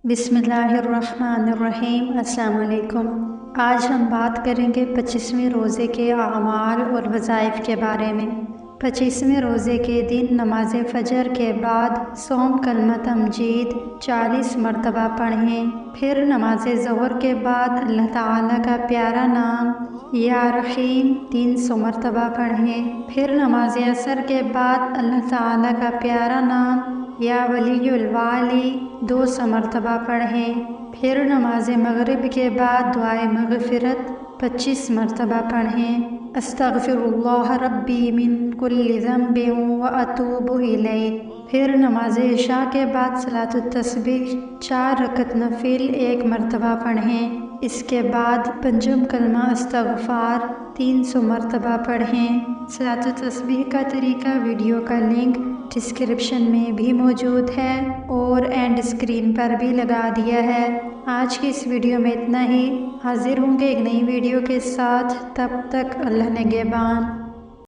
बिस्मिल्लाहिर्रहमानिर्रहीम। अस्सलाम वालेकुम। आज हम बात करेंगे 25वें रोज़े के अमाल और वज़ाइफ के बारे में। 25वें रोज़े के दिन नमाज फ़जर के बाद सौम कलमा तमजीद 40 मरतबा पढ़ें। फिर नमाज ज़ोहर के बाद अल्लाह ताला का प्यारा नाम या रहीम 300 मरतबा पढ़ें। फिर नमाज असर के बाद अल्लाह ताला का प्यारा नाम या वलीयुल वाली 200 मरतबा पढ़ें। फिर नमाज मगरिब के बाद दुआए मग़फ़िरत 25 मरतबा पढ़ें। अस्तग़फ़िरुल्लाह रब्बी मिन कुल्लि ज़ंबिन व अतूबु इलैह। फिर नमाज इशा के बाद सलातुत तस्बीह 4 रकत नफिल 1 मरतबा पढ़ें। इसके बाद पंजम कलमा इस्तग़फ़ार 300 मरतबा पढ़ें। सलातुत तस्बीह का तरीका वीडियो का लिंक डिस्क्रिप्शन में भी मौजूद है और एंड स्क्रीन पर भी लगा दिया है। आज की इस वीडियो में इतना ही। हाजिर होंगे एक नई वीडियो के साथ, तब तक अल्लाह निगहबान।